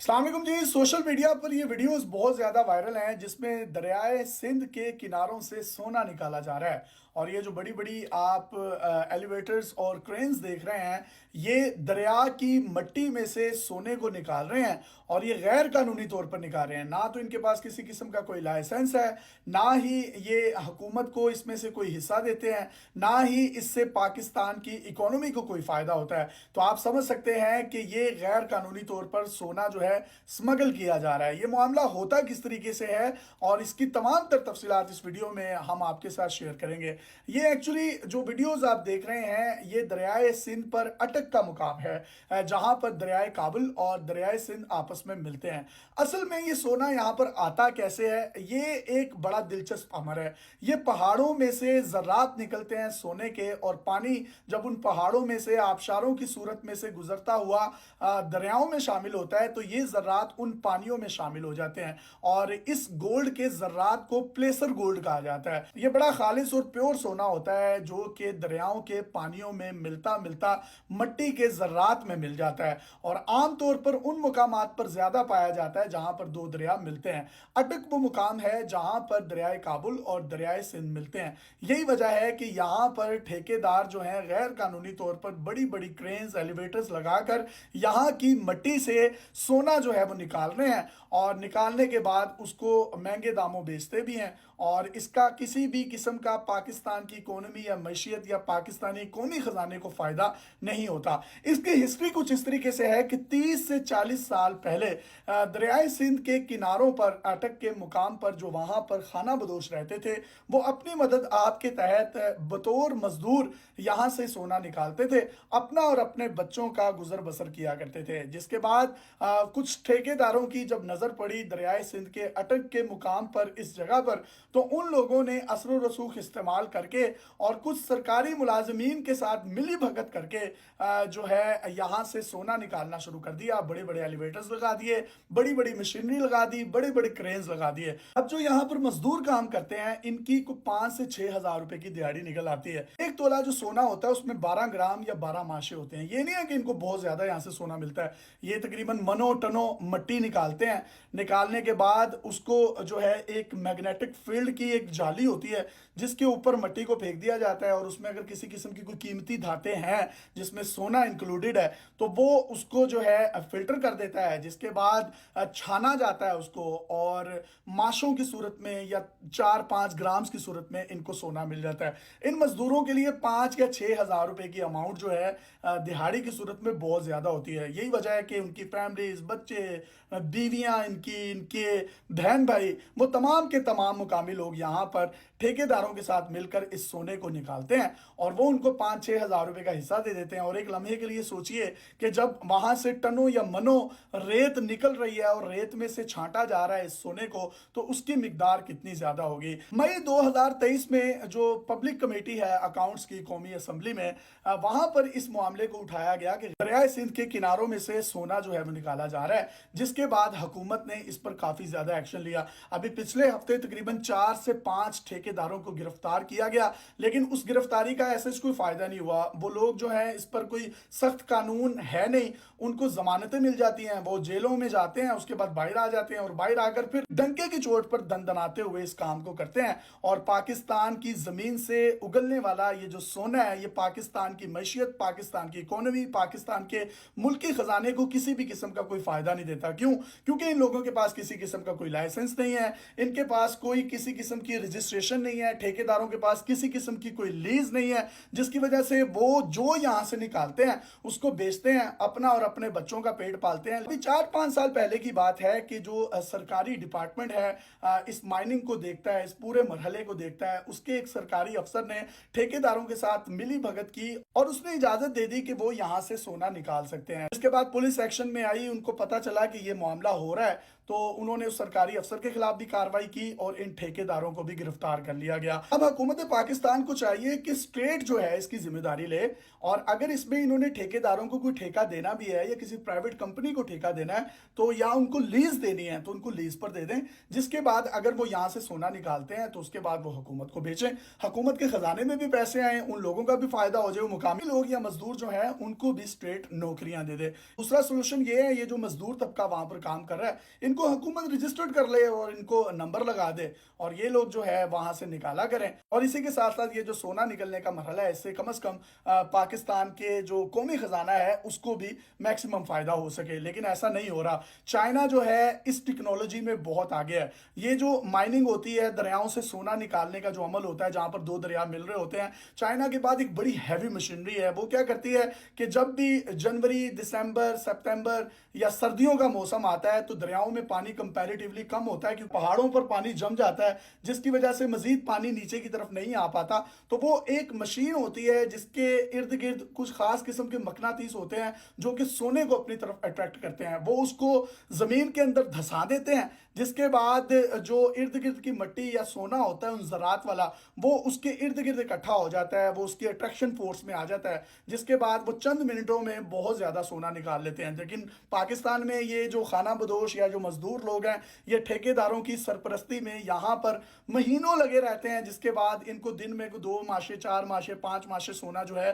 अस्सलाम वालेकुम जी। Social media पर ये वीडियोस बहुत ज़्यादा वायरल हैं जिसमें दरियाए सिंध के किनारों से सोना निकाला जा रहा है। और ये जो बड़ी बड़ी आप एलिवेटर्स और क्रेन्स देख रहे हैं, ये दरिया की मट्टी में से सोने को निकाल रहे हैं और ये गैर कानूनी तौर पर निकाल रहे हैं। ना तो इनके पास किसी किस्म का कोई लाइसेंस है, ना ही ये हुकूमत को इसमें से कोई हिस्सा देते हैं, ना ही इससे पाकिस्तान की इकोनॉमी को कोई फ़ायदा होता है। तो आप समझ सकते हैं कि ये गैर कानूनी तौर पर सोना जो है स्मगल किया जा रहा है। ये मामला होता किस तरीके से है और इसकी तमाम तर तफसीलात इस वीडियो में हम आपके साथ शेयर करेंगे। ये एक्चुअली जो वीडियोस आप देख रहे हैं, ये दरियाए सिंध पर अटक का मुकाम है, जहां पर दरियाए काबुल और दरियाए सिंध आपस में मिलते हैं। असल में ये सोना यहां पर आता कैसे है, ये एक बड़ा दिलचस्प अमर है। ये पहाड़ों में से ज़र्रात निकलते हैं सोने के, और पानी जब उन पहाड़ों में से आबशारों की सूरत में से गुजरता हुआ दरियाओं में शामिल होता है, तो ये ज़र्रात उन पानियों में शामिल हो जाते हैं और इस गोल्ड के ज़र्रात को प्लेसर गोल्ड कहा जाता है। ये बड़ा खालिस और प्योर सोना होता है जो कि दरियाओं के पानियों में मिलता मिलता मट्टी के ज़र्रात में मिल जाता है और आमतौर पर उन मुकामात पर ज़्यादा पाया जाता है जहां पर दो दरिया मिलते हैं। अटक वो मुकाम है जहां पर दरियाए काबुल और दरियाए सिंध मिलते हैं। यही वजह है कि यहाँ पर ठेकेदार जो हैं गैर कानूनी तौर पर बड़ी बड़ी क्रेन्स एलिवेटर्स लगाकर यहाँ की मट्टी से सोना जो है वो निकाल रहे हैं और निकालने के बाद उसको महंगे दामों बेचते भी हैं। और इसका किसी भी किस्म का पाकिस्तान की इकोनॉमी या मैशियत या पाकिस्तानी कौमी खजाने को फायदा नहीं होता। इसकी हिस्ट्री कुछ इस तरीके से है कि 30 से 40 साल पहले दरियाए सिंध के किनारों पर अटक के मुकाम पर जो वहां पर खाना बदोश रहते थे, वो अपनी मदद आपके तहत बतौर मजदूर यहां से सोना निकालते थे, अपना और अपने बच्चों का गुजर बसर किया करते थे। जिसके बाद कुछ ठेकेदारों की जब नजर पड़ी दरियाए सिंध के अटक के मुकाम पर इस जगह पर, तो उन लोगों ने असर रसूख इस्तेमाल करके और कुछ सरकारी मुलाजमीन के साथ मिली भगत करके जो है यहाँ से सोना निकालना शुरू कर दिया। बड़े बड़े एलिवेटर्स लगा दिए, बड़ी बड़ी मशीनरी लगा दी, बड़े बड़े क्रेन्स लगा दिए। अब जो यहाँ पर मजदूर काम करते हैं, इनकी को 5 से 6 हजार रुपए की दिहाड़ी निकल आती है। एक तोला जो सोना होता है उसमें 12 ग्राम या 12 माशे होते हैं। ये नहीं है कि इनको बहुत ज्यादा यहाँ से सोना मिलता है। ये तकरीबन मनो टनो मट्टी निकालते हैं। निकालने के बाद उसको जो है एक मैग्नेटिक फील्ड की एक जाली होती है जिसके ऊपर मट्टी को फेंक दिया जाता है, और उसमें अगर किसी किस्म की कोई कीमती धातें हैं जिसमें सोना इंक्लूडेड है, तो वो उसको जो है फिल्टर कर देता है। जिसके बाद छाना जाता है उसको, और माशों की सूरत में या 4-5 ग्राम्स की सूरत में इनको सोना मिल जाता है। इन मजदूरों के लिए 5 या 6 हजार रुपए की अमाउंट जो है दिहाड़ी की सूरत में बहुत ज्यादा होती है। यही वजह है कि उनकी फैमिलीज, बच्चे, बीवियां, इनके बहन भाई, वो तमाम के तमाम मुकामी लोग यहाँ पर ठेकेदारों के साथ मिलकर इस सोने को निकालते हैं और वो उनको 5-6 हजार रुपए का हिस्सा दे देते हैं। और एक लम्हे के लिए सोचिए कि जब वहां से टनों या मनो रेत निकल रही है और रेत में से छांटा जा रहा है इस सोने को, तो उसकी मिकदार कितनी ज्यादा होगी। मई 2023 में जो पब्लिक कमेटी है अकाउंट्स की कौमी असम्बली में, वहां पर इस मामले को उठाया गया कि दरियाए सिंध के किनारों में से सोना जो है वो निकाला जा रहा है। जिसके बाद हुकूमत ने इस पर काफी ज्यादा एक्शन लिया। अभी पिछले हफ्ते तकरीबन 4 से 5 ठेकेदारों को गिरफ्तार किया गया, लेकिन उस गिरफ्तारी का ऐसे कोई फायदा नहीं हुआ। वो लोग जो हैं, इस पर कोई सख्त कानून है नहीं, उनको जमानतें मिल जाती हैं, वो जेलों में जाते हैं, उसके बाद बाहर आ जाते हैं और बाहर आकर फिर डंके की चोट पर दंदनाते हुए इस काम को करते हैं। और पाकिस्तान की जमीन से उगलने वाला ये जो सोना है, ये पाकिस्तान की मैशियत, पाकिस्तान की इकोनॉमी, पाकिस्तान के मुल्की खजाने को किसी भी किस्म का कोई फायदा नहीं देता। क्यों? क्योंकि इन लोगों के पास किसी किस्म का कोई लाइसेंस नहीं है, इनके पास कोई किसी किस्म की रजिस्ट्रेशन नहीं है, ठेकेदारों के पास किसी किस्म की कोई लीज नहीं है, जिसकी वजह से वो जो यहां से निकालते हैं उसको बेचते हैं, अपना और अपने बच्चों का पेट पालते हैं। अभी 4-5 साल पहले की बात है कि जो सरकारी डिपार्टमेंट है इस माइनिंग को देखता है, इस पूरे मरहले को देखता है, उसके एक सरकारी अफसर ने ठेकेदारों के साथ मिली भगत की और उसने इजाजत दे दी कि वो यहां से सोना निकाल सकते हैं। इसके बाद पुलिस एक्शन में आई, उनको पता चला कि ये मामला हो रहा है, तो उन्होंने उस सरकारी अफसर के खिलाफ भी कार्रवाई की और इन ठेकेदारों को भी गिरफ्तार कर लिया गया। अब हुकूमत हुकूमत पाकिस्तान को चाहिए कि स्टेट जो है इसकी जिम्मेदारी ले, और अगर इसमें इन्होंने ठेकेदारों को कोई ठेका देना भी है या किसी प्राइवेट कंपनी को ठेका देना है तो या उनको लीज देनी है तो उनको लीज पर दे दें, जिसके बाद अगर वो यहाँ से सोना निकालते हैं तो उसके बाद वो हुकूमत को बेचें, हुकूमत के खजाने में भी पैसे आए, उन लोगों का भी फायदा हो जाए, मुकामी लोग या मजदूर जो है उनको भी स्ट्रेट नौकरियां दे दे। दूसरा सोल्यूशन ये है, ये जो मजदूर तबका वहां पर काम कर रहा है इनको हुकूमत रजिस्टर्ड कर ले और इनको नंबर लगा दे और ये लोग जो है वहां से निकाला करें। और इसी के साथ साथ ये जो सोना निकलने का मरहला है इससे कम से कम पाकिस्तान के जो कौमी खजाना है उसको भी मैक्सिमम फायदा हो सके, लेकिन ऐसा नहीं हो रहा। चाइना जो है इस टेक्नोलॉजी में बहुत आगे है। ये जो माइनिंग होती है, दरियाओं से सोना निकालने का जो अमल होता है जहां पर दो दरिया मिल रहे होते हैं, चाइना के बाद एक बड़ी हैवी मशीनरी है। वो क्या करती है कि जब भी जनवरी, दिसंबर, सितंबर या सर्दियों का मौसम आता है तो दरियाओं में पानी कंपैरेटिवली कम होता है क्योंकि पहाड़ों पर पानी जम जाता है जिसकी वजह से मजीद पानी नीचे की तरफ नहीं आ पाता। तो वो एक मशीन होती है जिसके इर्द गिर्द कुछ खास किस्म के मकनातीस होते हैं जो कि सोने को अपनी तरफ अट्रैक्ट करते हैं। वो उसको जमीन के अंदर धंसा देते हैं, जिसके बाद जो इर्द गिर्द की मिट्टी या सोना होता है उन ज़रात वाला वो उसके इर्द गिर्द इकट्ठा हो जाता है, वो उसकी अट्रैक्शन फोर्स में आ जाता है, जिसके बाद वो चंद मिनटों में बहुत ज़्यादा सोना निकाल लेते हैं। लेकिन पाकिस्तान में ये जो खाना बदोश या जो मजदूर लोग हैं ये ठेकेदारों की सरपरस्ती में यहाँ पर महीनों लगे रहते हैं, जिसके बाद इनको दिन में 2 माशे, 4 माशे, 5 माशे सोना जो है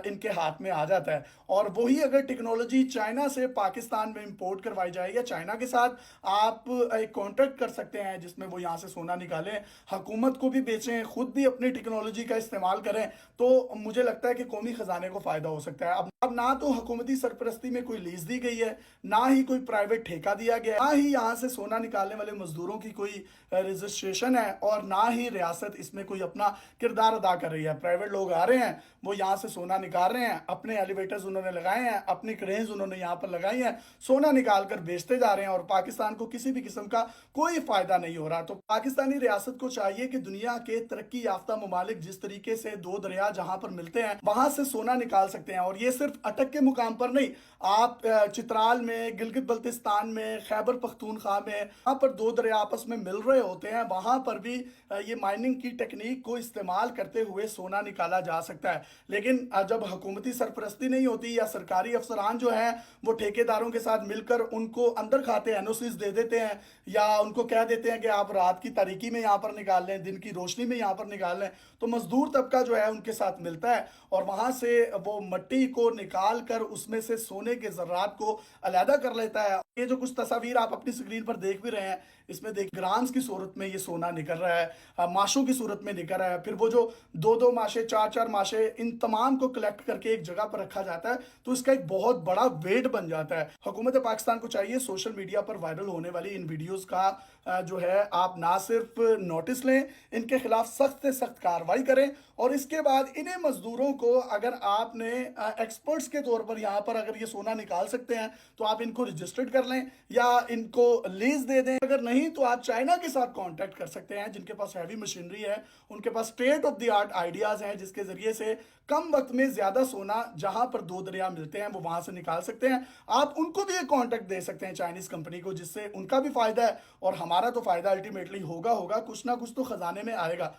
इनके हाथ में आ जाता है। और वही अगर टेक्नोलॉजी चाइना से पाकिस्तान में इंपोर्ट करवाई जाए या चाइना के साथ आप एक कॉन्ट्रैक्ट कर सकते हैं जिसमें वो यहाँ से सोना निकालें, हुकूमत को भी बेचें, खुद भी अपनी टेक्नोलॉजी का इस्तेमाल करें, तो मुझे लगता है कि कौमी खजाने को फायदा हो सकता है। अब ना तो हुकूमती सरपरस्ती में कोई लीज दी गई है, ना ही कोई प्राइवेट ठेका दिया गया है, ना ही यहाँ से सोना निकालने वाले मजदूरों की कोई रजिस्ट्रेशन है, और ना ही रियासत इसमें कोई अपना किरदार अदा कर रही है। प्राइवेट लोग आ रहे हैं, वो यहाँ से सोना निकाल रहे हैं, अपने एलिवेटर्स उन्होंने लगाए हैं, अपनी क्रेन्स उन्होंने यहाँ पर लगाई हैं, सोना निकाल कर बेचते जा रहे हैं और पाकिस्तान को किसी भी किस्म का कोई फायदा नहीं हो रहा। तो पाकिस्तानी रियासत को चाहिए कि दुनिया के तरक्की याफ्ता ममालिक जिस तरीके से दो दरिया जहां पर मिलते हैं वहां से सोना निकाल सकते हैं, और ये सिर्फ अटक के मुकाम पर नहीं, आप चित्राल में, गिलगित बल्तिस्तान में, खैबर पख्तूनख्वा में, वहां पर दो दरिया आपस में मिल रहे होते हैं, वहां पर भी ये माइनिंग की टेक्निक को इस्तेमाल करते हुए सोना निकाला जा सकता है। लेकिन जब हुकूमती सरपरस्ती नहीं होती या सरकारी अफसरान जो हैं वो ठेकेदारों के साथ मिलकर उनको अंदर खाते एनओसीज दे देते हैं या उनको कह देते हैं कि आप रात की तारीकी में यहाँ पर निकाल लें, दिन की रोशनी में यहाँ पर निकाल लें, तो मजदूर तबका जो है उनके साथ मिलता है और वहां से वो मिट्टी को निकाल कर उसमें से सोने के जर्रात को अलहदा कर लेता है। ये जो कुछ तस्वीर आप अपनी स्क्रीन पर देख भी रहे हैं, इसमें देख ग्राम्स की सूरत में ये सोना निकल रहा है, माशों की सूरत में निकल रहा है। फिर वो जो 2-2 माशे, 4-4 माशे, इन तमाम को कलेक्ट करके एक जगह पर रखा जाता है, तो इसका एक बहुत बड़ा वेट बन जाता है। हुकूमत पाकिस्तान को चाहिए सोशल मीडिया पर वायरल होने वाली इन वीडियोस का जो है आप ना सिर्फ नोटिस लें, इनके खिलाफ सख्त से सख्त कार्रवाई करें, और इसके बाद इन्हें मजदूरों को अगर आपने एक्सपर्ट्स के तौर पर यहाँ पर अगर ये सोना निकाल सकते हैं तो आप इनको रजिस्टर्ड कर लें या इनको लीज दे दें। अगर नहीं तो आप चाइना के साथ कांटेक्ट कर सकते हैं जिनके पास हैवी मशीनरी है, उनके पास state of the art ideas हैं जिसके जरिए से कम वक्त में ज्यादा सोना जहां पर दो दरिया मिलते हैं वो वहां से निकाल सकते हैं। आप उनको भी एक कांटेक्ट दे सकते हैं चाइनीज कंपनी को, जिससे उनका भी फायदा है और हमारा तो फायदा अल्टीमेटली होगा, कुछ ना कुछ तो खजाने में आएगा।